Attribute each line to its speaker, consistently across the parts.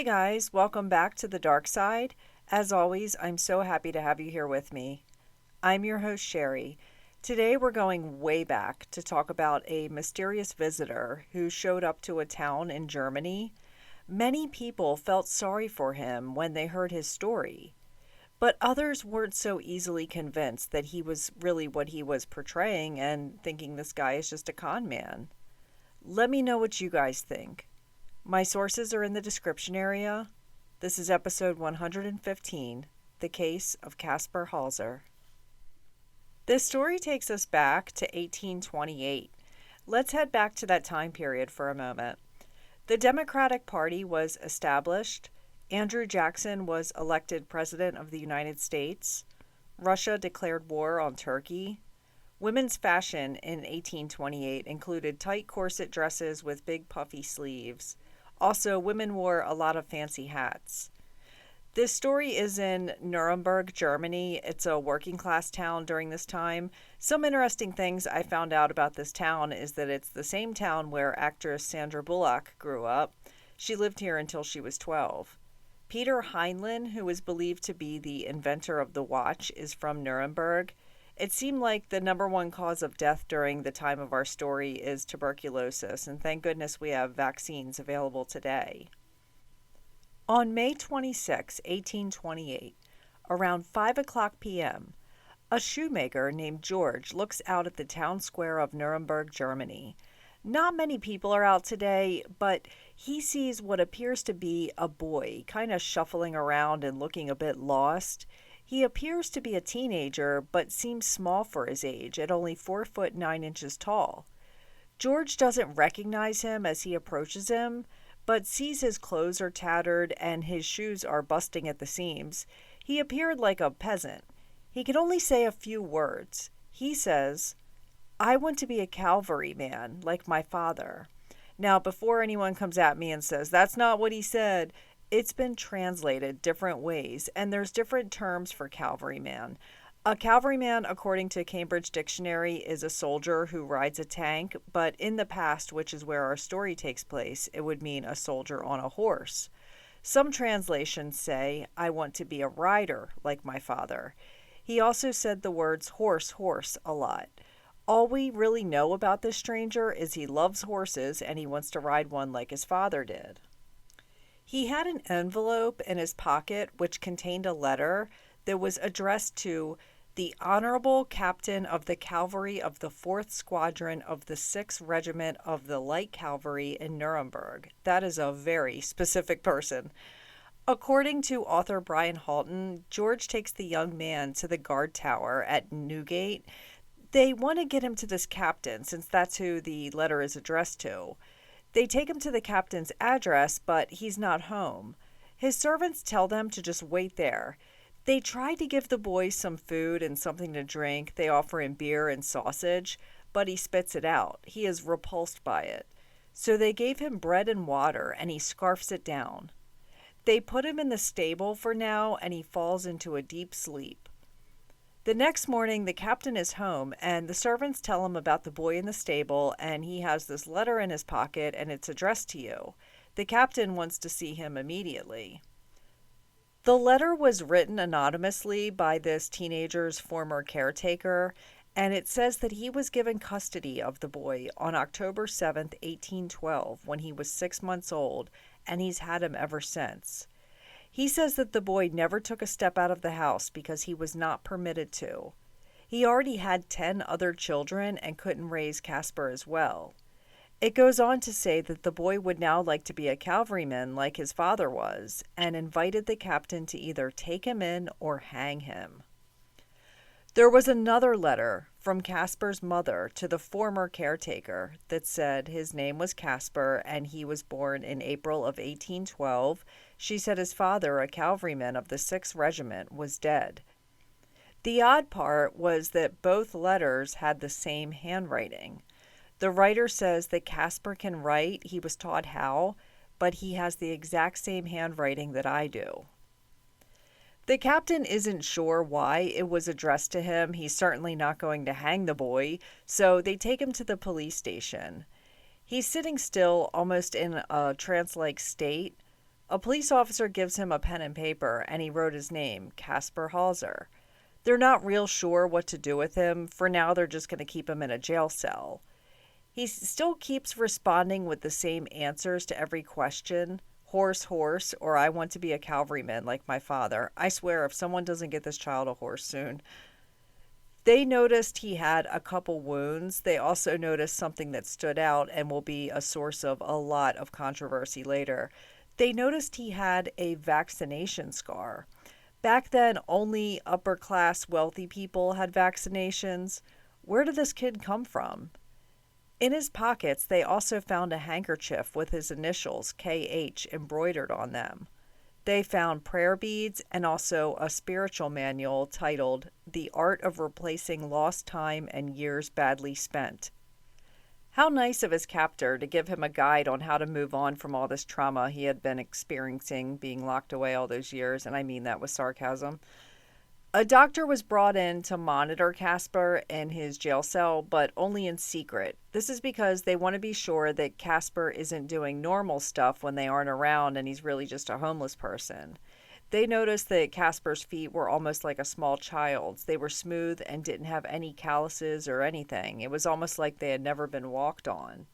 Speaker 1: guys, welcome back to the dark side. As always, I'm so happy to have you here with me. I'm your host, Sherry. Today we're going way back to talk about a mysterious visitor who showed up to a town in Germany. Many people felt sorry for him when they heard his story, but others weren't so easily convinced that he was really what he was portraying and thinking this guy is just a con man. Let me know what you guys think. My sources are in the description area. This is episode 115, The Case of Kaspar Hauser. This story takes us back to 1828. Let's head back to that time period for a moment. The Democratic Party was established. Andrew Jackson was elected President of the United States. Russia declared war on Turkey. Women's fashion in 1828 included tight corset dresses with big puffy sleeves. Also, women wore a lot of fancy hats. This story is in Nuremberg, Germany. It's a working class town during this time. Some interesting things I found out about this town is that it's the same town where actress Sandra Bullock grew up. She lived here until she was 12. Peter Heinlein, who is believed to be the inventor of the watch, is from Nuremberg. It seemed like the number one cause of death during the time of our story is tuberculosis, and thank goodness we have vaccines available today. On May 26, 1828, around 5 o'clock p.m., a shoemaker named George looks out at the town square of Nuremberg, Germany. Not many people are out today, but he sees what appears to be a boy kind of shuffling around and looking a bit lost. He appears to be a teenager, but seems small for his age, at only 4 foot 9 inches tall. George doesn't recognize him as he approaches him, but sees his clothes are tattered and his shoes are busting at the seams. He appeared like a peasant. He can only say a few words. He says, "I want to be a cavalryman, like my father." Now, before anyone comes at me and says, that's not what he said, it's been translated different ways, and there's different terms for cavalryman. A cavalryman, according to Cambridge Dictionary, is a soldier who rides a tank, but in the past, which is where our story takes place, it would mean a soldier on a horse. Some translations say, "I want to be a rider, like my father." He also said the words horse, horse a lot. All we really know about this stranger is he loves horses and he wants to ride one like his father did. He had an envelope in his pocket which contained a letter that was addressed to the Honorable Captain of the Cavalry of the 4th Squadron of the 6th Regiment of the Light Cavalry in Nuremberg. That is a very specific person. According to author Brian Halton, George takes the young man to the guard tower at Newgate. They want to get him to this captain since that's who the letter is addressed to. They take him to the captain's address, but he's not home. His servants tell them to just wait there. They try to give the boy some food and something to drink. They offer him beer and sausage, but he spits it out. He is repulsed by it. So they gave him bread and water, and he scarfs it down. They put him in the stable for now, and he falls into a deep sleep. The next morning, the captain is home, and the servants tell him about the boy in the stable, and he has this letter in his pocket, and it's addressed to you. The captain wants to see him immediately. The letter was written anonymously by this teenager's former caretaker, and it says that he was given custody of the boy on October 7th, 1812, when he was 6 months old, and he's had him ever since. He says that the boy never took a step out of the house because he was not permitted to. He already had 10 other children and couldn't raise Caspar as well. It goes on to say that the boy would now like to be a cavalryman like his father was, and invited the captain to either take him in or hang him. There was another letter from Caspar's mother to the former caretaker that said his name was Caspar and he was born in April of 1812. She said his father, a cavalryman of the 6th Regiment, was dead. The odd part was that both letters had the same handwriting. The writer says that Caspar can write, he was taught how, but he has the exact same handwriting that I do. The captain isn't sure why it was addressed to him. He's certainly not going to hang the boy, so they take him to the police station. He's sitting still, almost in a trance-like state. A police officer gives him a pen and paper, and he wrote his name, Kaspar Hauser. They're not real sure what to do with him. For now, they're just going to keep him in a jail cell. He still keeps responding with the same answers to every question. Horse, horse, or I want to be a cavalryman like my father. I swear, if someone doesn't get this child a horse soon. They noticed he had a couple wounds. They also noticed something that stood out and will be a source of a lot of controversy later. They noticed he had a vaccination scar. Back then, only upper class wealthy people had vaccinations. Where did this kid come from? In his pockets, they also found a handkerchief with his initials, KH, embroidered on them. They found prayer beads and also a spiritual manual titled The Art of Replacing Lost Time and Years Badly Spent. How nice of his captor to give him a guide on how to move on from all this trauma he had been experiencing being locked away all those years, and I mean that with sarcasm. A doctor was brought in to monitor Caspar in his jail cell, but only in secret. This is because they want to be sure that Caspar isn't doing normal stuff when they aren't around and he's really just a homeless person. They noticed that Caspar's feet were almost like a small child's. They were smooth and didn't have any calluses or anything. It was almost like they had never been walked on.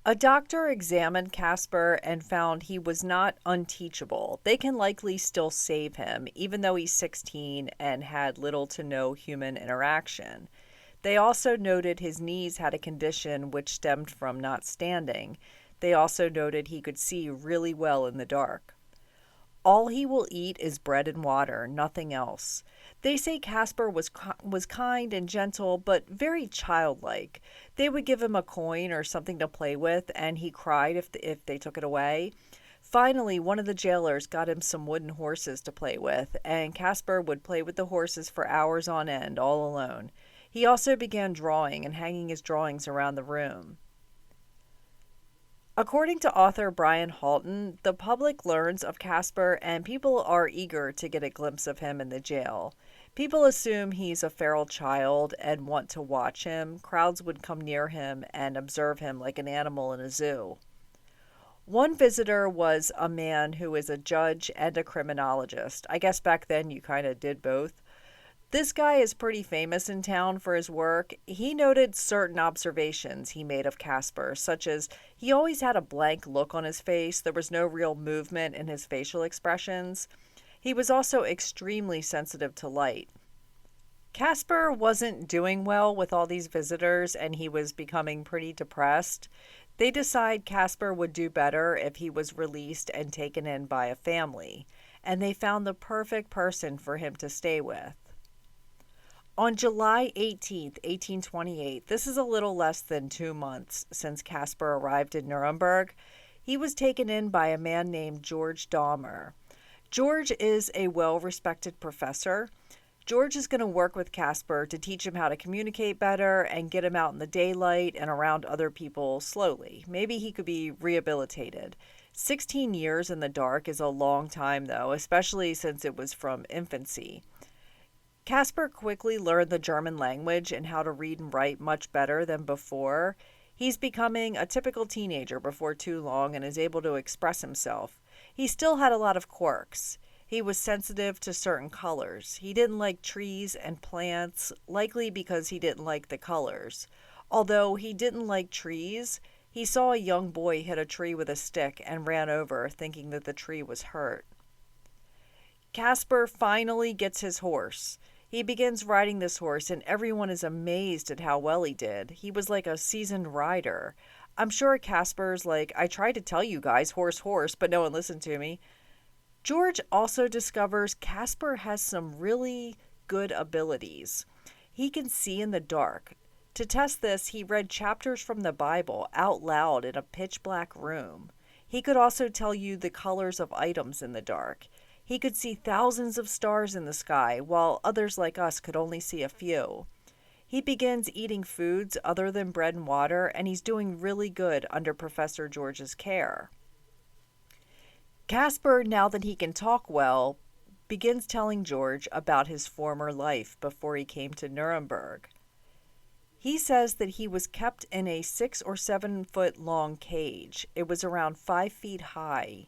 Speaker 1: A doctor examined Caspar and found he was not unteachable. They can likely still save him, even though he's 16 and had little to no human interaction. They also noted his knees had a condition which stemmed from not standing. They also noted he could see really well in the dark. All he will eat is bread and water, nothing else. They say Caspar was kind and gentle, but very childlike. They would give him a coin or something to play with, and he cried if they took it away. Finally, one of the jailers got him some wooden horses to play with, and Caspar would play with the horses for hours on end, all alone. He also began drawing and hanging his drawings around the room. According to author Brian Halton, the public learns of Caspar and people are eager to get a glimpse of him in the jail. People assume he's a feral child and want to watch him. Crowds would come near him and observe him like an animal in a zoo. One visitor was a man who is a judge and a criminologist. I guess back then you kind of did both. This guy is pretty famous in town for his work. He noted certain observations he made of Caspar, such as he always had a blank look on his face. There was no real movement in his facial expressions. He was also extremely sensitive to light. Caspar wasn't doing well with all these visitors, and he was becoming pretty depressed. They decide Caspar would do better if he was released and taken in by a family, and they found the perfect person for him to stay with. On July 18, 1828, this is a little less than 2 months since Caspar arrived in Nuremberg, he was taken in by a man named George Dahmer. George is a well-respected professor. George is going to work with Caspar to teach him how to communicate better and get him out in the daylight and around other people slowly. Maybe he could be rehabilitated. 16 years in the dark is a long time, though, especially since it was from infancy. Caspar quickly learned the German language and how to read and write much better than before. He's becoming a typical teenager before too long and is able to express himself. He still had a lot of quirks. He was sensitive to certain colors. He didn't like trees and plants, likely because he didn't like the colors. Although he didn't like trees, he saw a young boy hit a tree with a stick and ran over, thinking that the tree was hurt. Caspar finally gets his horse. He begins riding this horse, and everyone is amazed at how well he did. He was like a seasoned rider. I'm sure Caspar's like, I tried to tell you guys, horse, horse, but no one listened to me. George also discovers Caspar has some really good abilities. He can see in the dark. To test this, he read chapters from the Bible out loud in a pitch-black room. He could also tell you the colors of items in the dark. He could see thousands of stars in the sky, while others like us could only see a few. He begins eating foods other than bread and water, and he's doing really good under Professor George's care. Caspar, now that he can talk well, begins telling George about his former life before he came to Nuremberg. He says that he was kept in a 6 or 7 foot long cage. It was around 5 feet high.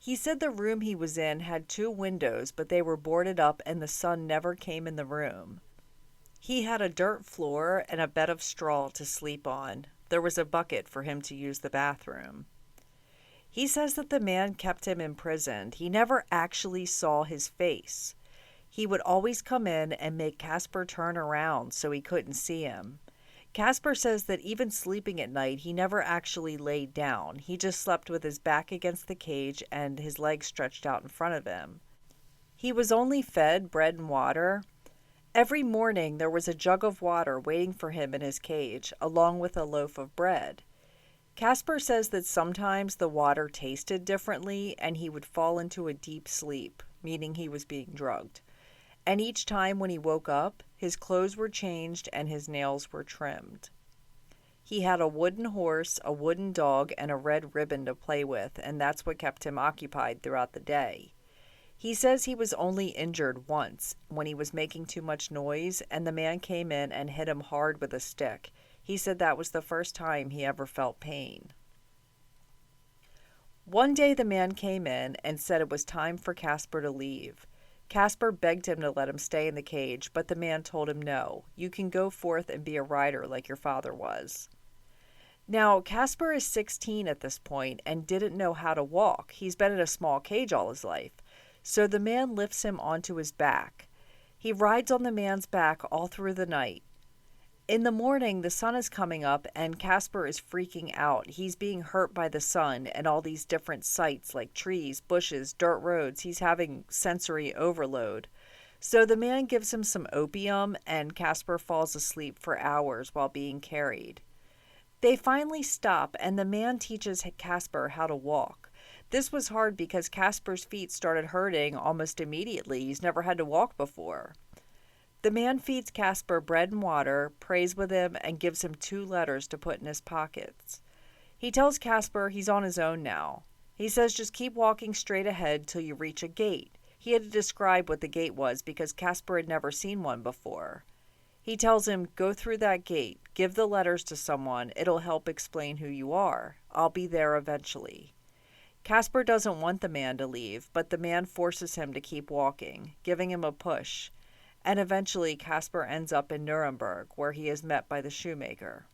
Speaker 1: He said the room he was in had 2 windows, but they were boarded up and the sun never came in the room. He had a dirt floor and a bed of straw to sleep on. There was a bucket for him to use the bathroom. He says that the man kept him imprisoned. He never actually saw his face. He would always come in and make Caspar turn around so he couldn't see him. Caspar says that even sleeping at night, he never actually laid down. He just slept with his back against the cage and his legs stretched out in front of him. He was only fed bread and water. Every morning there was a jug of water waiting for him in his cage, along with a loaf of bread. Caspar says that sometimes the water tasted differently and he would fall into a deep sleep, meaning he was being drugged. And each time when he woke up, his clothes were changed and his nails were trimmed. He had a wooden horse, a wooden dog, and a red ribbon to play with, and that's what kept him occupied throughout the day. He says he was only injured once when he was making too much noise, and the man came in and hit him hard with a stick. He said that was the first time he ever felt pain. One day the man came in and said it was time for Caspar to leave. Caspar begged him to let him stay in the cage, but the man told him no. You can go forth and be a rider like your father was. Now, Caspar is 16 at this point and didn't know how to walk. He's been in a small cage all his life. So the man lifts him onto his back. He rides on the man's back all through the night. In the morning, the sun is coming up and Caspar is freaking out. He's being hurt by the sun and all these different sights like trees, bushes, dirt roads. He's having sensory overload. So the man gives him some opium and Caspar falls asleep for hours while being carried. They finally stop and the man teaches Caspar how to walk. This was hard because Caspar's feet started hurting almost immediately. He's never had to walk before. The man feeds Caspar bread and water, prays with him, and gives him 2 letters to put in his pockets. He tells Caspar he's on his own now. He says just keep walking straight ahead till you reach a gate. He had to describe what the gate was because Caspar had never seen one before. He tells him, go through that gate, give the letters to someone, it'll help explain who you are. I'll be there eventually. Caspar doesn't want the man to leave, but the man forces him to keep walking, giving him a push. And eventually Caspar ends up in Nuremberg, where he is met by the shoemaker.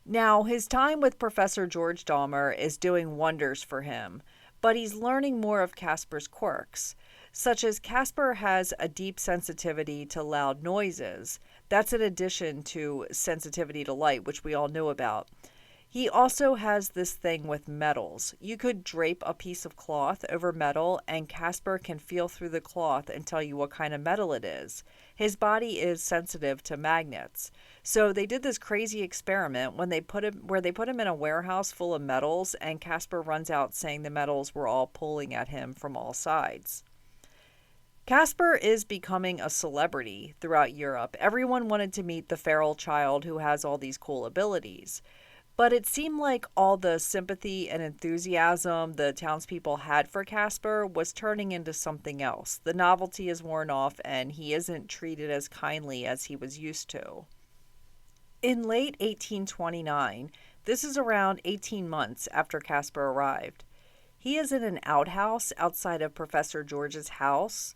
Speaker 1: Now, his time with Professor George Dahmer is doing wonders for him, but he's learning more of Caspar's quirks, such as Caspar has a deep sensitivity to loud noises. That's in addition to sensitivity to light, which we all knew about. He also has this thing with metals. You could drape a piece of cloth over metal and Caspar can feel through the cloth and tell you what kind of metal it is. His body is sensitive to magnets. So they did this crazy experiment where they put him in a warehouse full of metals and Caspar runs out saying the metals were all pulling at him from all sides. Caspar is becoming a celebrity throughout Europe. Everyone wanted to meet the feral child who has all these cool abilities. But it seemed like all the sympathy and enthusiasm the townspeople had for Caspar was turning into something else. The novelty is worn off and he isn't treated as kindly as he was used to. In late 1829, this is around 18 months after Caspar arrived, he is in an outhouse outside of Professor George's house.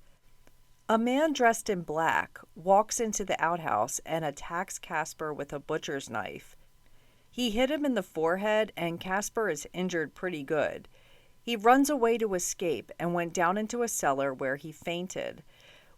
Speaker 1: A man dressed in black walks into the outhouse and attacks Caspar with a butcher's knife. He hit him in the forehead and Caspar is injured pretty good. He runs away to escape and went down into a cellar where he fainted.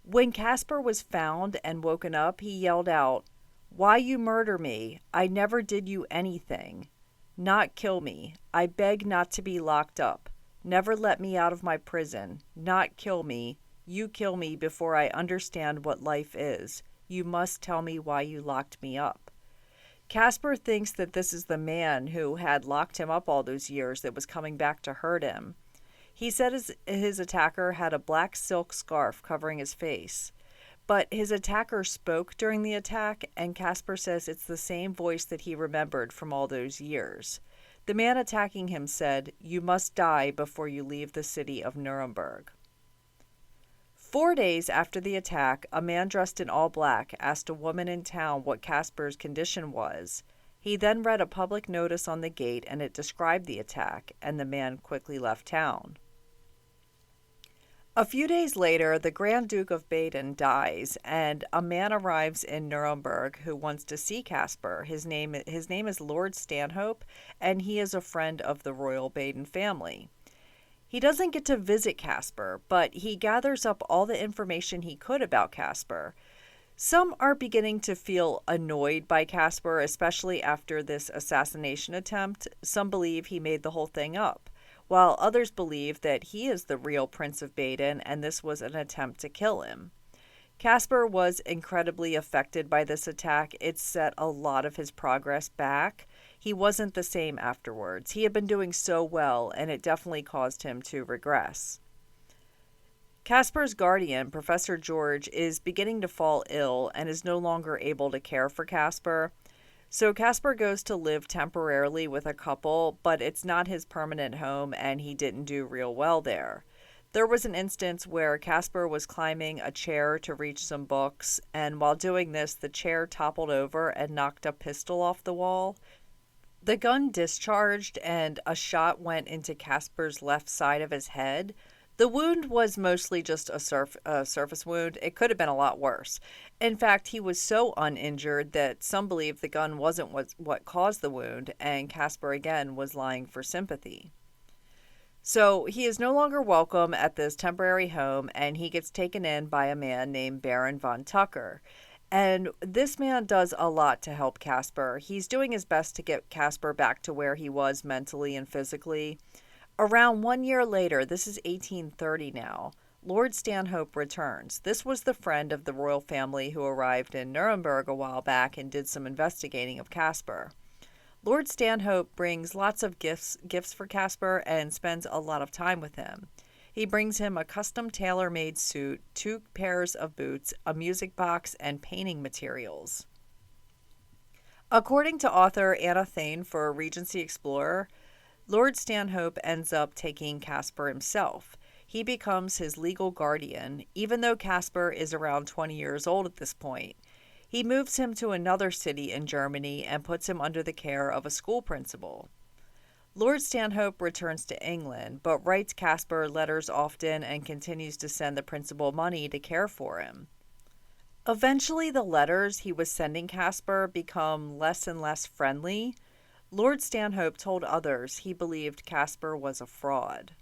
Speaker 1: When Caspar was found and woken up, he yelled out, "Why you murder me? I never did you anything. Not kill me. I beg not to be locked up. Never let me out of my prison. Not kill me. You kill me before I understand what life is. You must tell me why you locked me up." Caspar thinks that this is the man who had locked him up all those years that was coming back to hurt him. He said his attacker had a black silk scarf covering his face. But his attacker spoke during the attack, and Caspar says it's the same voice that he remembered from all those years. The man attacking him said, "You must die before you leave the city of Nuremberg." 4 days after the attack, a man dressed in all black asked a woman in town what Caspar's condition was. He then read a public notice on the gate and it described the attack, and the man quickly left town. A few days later, the Grand Duke of Baden dies, and a man arrives in Nuremberg who wants to see Caspar. His name is Lord Stanhope, and he is a friend of the royal Baden family. He doesn't get to visit Caspar, but he gathers up all the information he could about Caspar. Some are beginning to feel annoyed by Caspar, especially after this assassination attempt. Some believe he made the whole thing up, while others believe that he is the real Prince of Baden and this was an attempt to kill him. Caspar was incredibly affected by this attack. It set a lot of his progress back. He wasn't the same afterwards. He had been doing so well, and it definitely caused him to regress. Caspar's guardian, Professor George, is beginning to fall ill and is no longer able to care for Caspar. So Caspar goes to live temporarily with a couple, but it's not his permanent home and he didn't do real well there. There was an instance where Caspar was climbing a chair to reach some books, and while doing this, the chair toppled over and knocked a pistol off the wall. The gun discharged and a shot went into Caspar's left side of his head. The wound was mostly just a surface wound. It could have been a lot worse. In fact, he was so uninjured that some believe the gun wasn't what caused the wound, and Caspar again was lying for sympathy. So he is no longer welcome at this temporary home, and he gets taken in by a man named Baron von Tucker. And this man does a lot to help Caspar. He's doing his best to get Caspar back to where he was mentally and physically. Around 1 year later, this is 1830 now, Lord Stanhope returns. This was the friend of the royal family who arrived in Nuremberg a while back and did some investigating of Caspar. Lord Stanhope brings lots of gifts for Caspar and spends a lot of time with him. He brings him a custom tailor-made suit, 2 pairs of boots, a music box, and painting materials. According to author Anna Thane for Regency Explorer, Lord Stanhope ends up taking Caspar himself. He becomes his legal guardian, even though Caspar is around 20 years old at this point. He moves him to another city in Germany and puts him under the care of a school principal. Lord Stanhope returns to England, but writes Caspar letters often and continues to send the principal money to care for him. Eventually, the letters he was sending Caspar become less and less friendly. Lord Stanhope told others he believed Caspar was a fraud.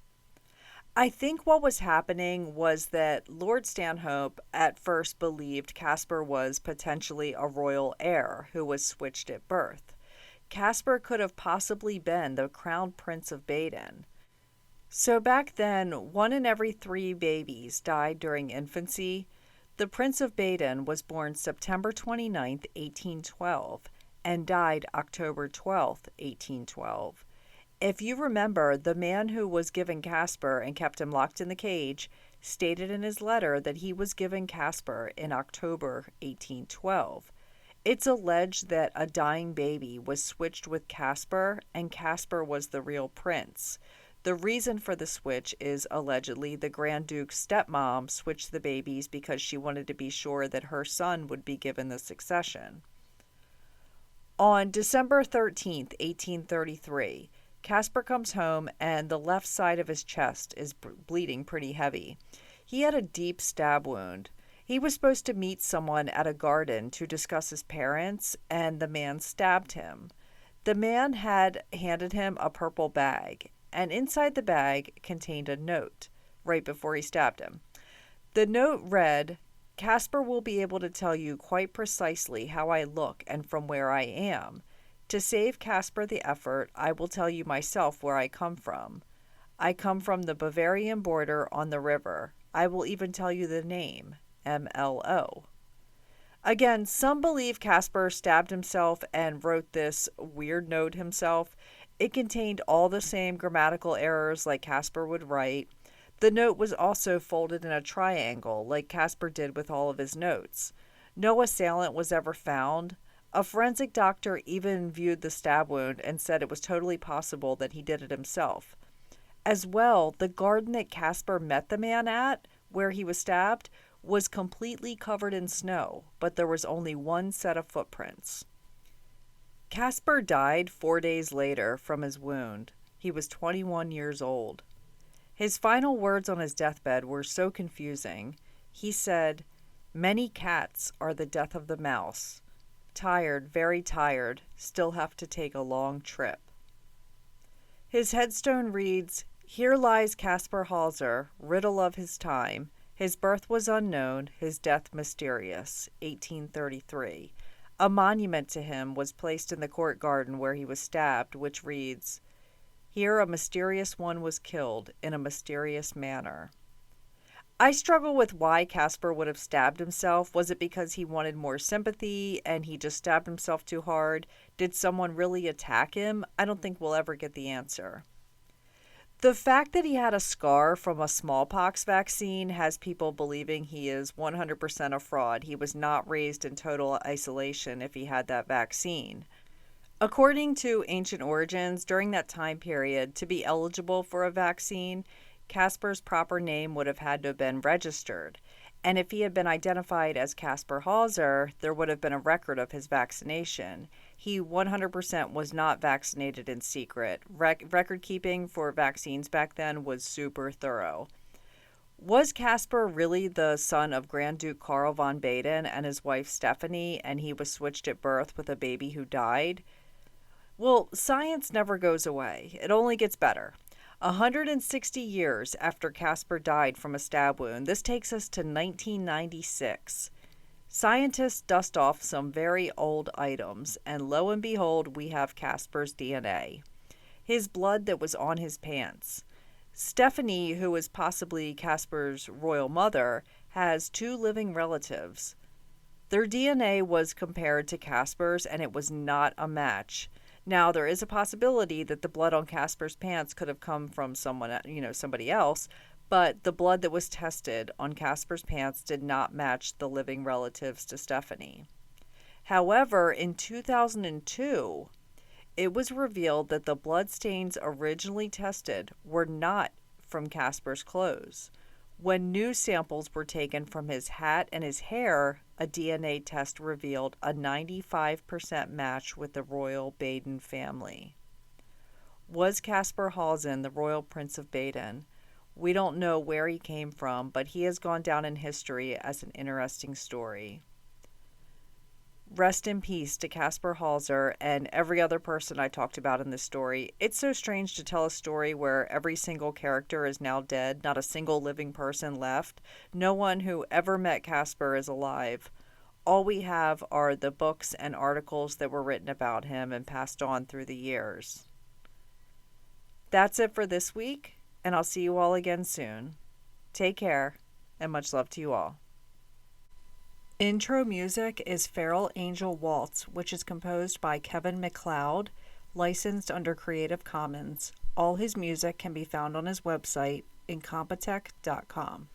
Speaker 1: I think what was happening was that Lord Stanhope at first believed Caspar was potentially a royal heir who was switched at birth. Caspar could have possibly been the crown prince of Baden. So back then, 1 in every 3 babies died during infancy. The Prince of Baden was born September 29, 1812, and died October 12, 1812. If you remember, the man who was given Caspar and kept him locked in the cage stated in his letter that he was given Caspar in October 1812. It's alleged that a dying baby was switched with Caspar, and Caspar was the real prince. The reason for the switch is allegedly the Grand Duke's stepmom switched the babies because she wanted to be sure that her son would be given the succession. On December 13, 1833, Caspar comes home and the left side of his chest is bleeding pretty heavy. He had a deep stab wound. He was supposed to meet someone at a garden to discuss his parents, and the man stabbed him. The man had handed him a purple bag, and inside the bag contained a note right before he stabbed him. The note read, "Caspar will be able to tell you quite precisely how I look and from where I am. To save Caspar the effort, I will tell you myself where I come from. I come from the Bavarian border on the river. I will even tell you the name, MLO. Again, some believe Caspar stabbed himself and wrote this weird note himself. It contained all the same grammatical errors like Caspar would write. The note was also folded in a triangle like Caspar did with all of his notes. No assailant was ever found. A forensic doctor even viewed the stab wound and said it was totally possible that he did it himself. As well, the garden that Caspar met the man at, where he was stabbed, was completely covered in snow, but there was only one set of footprints. Caspar died 4 days later from his wound. He was 21 years old. His final words on his deathbed were so confusing. He said, "Many cats are the death of the mouse. Tired, very tired, still have to take a long trip." His headstone reads, "Here lies Kaspar Hauser, riddle of his time. His birth was unknown, his death mysterious, 1833. A monument to him was placed in the court garden where he was stabbed, which reads, Here a mysterious one was killed in a mysterious manner." I struggle with why Caspar would have stabbed himself. Was it because he wanted more sympathy and he just stabbed himself too hard? Did someone really attack him? I don't think we'll ever get the answer. The fact that he had a scar from a smallpox vaccine has people believing he is 100% a fraud. He was not raised in total isolation if he had that vaccine. According to Ancient Origins, during that time period, to be eligible for a vaccine, Caspar's proper name would have had to have been registered. And if he had been identified as Kaspar Hauser, there would have been a record of his vaccination. He 100% was not vaccinated in secret. Record keeping for vaccines back then was super thorough. Was Caspar really the son of Grand Duke Karl von Baden and his wife Stephanie, and he was switched at birth with a baby who died? Well, science never goes away. It only gets better. 160 years after Caspar died from a stab wound, this takes us to 1996. Scientists dust off some very old items, and lo and behold, we have Caspar's DNA. His blood that was on his pants. Stephanie, who is possibly Caspar's royal mother, has 2 living relatives. Their DNA was compared to Caspar's, and it was not a match. Now, there is a possibility that the blood on Caspar's pants could have come from somebody else, but the blood that was tested on Caspar's pants did not match the living relatives to Stephanie. However, in 2002, it was revealed that the bloodstains originally tested were not from Caspar's clothes. When new samples were taken from his hat and his hair, a DNA test revealed a 95% match with the royal Baden family. Was Kaspar Hauser the royal prince of Baden? We don't know where he came from, but he has gone down in history as an interesting story. Rest in peace to Kaspar Hauser and every other person I talked about in this story. It's so strange to tell a story where every single character is now dead, not a single living person left. No one who ever met Caspar is alive. All we have are the books and articles that were written about him and passed on through the years. That's it for this week, and I'll see you all again soon. Take care, and much love to you all. Intro music is Feral Angel Waltz, which is composed by Kevin MacLeod, licensed under Creative Commons. All his music can be found on his website, incompetech.com.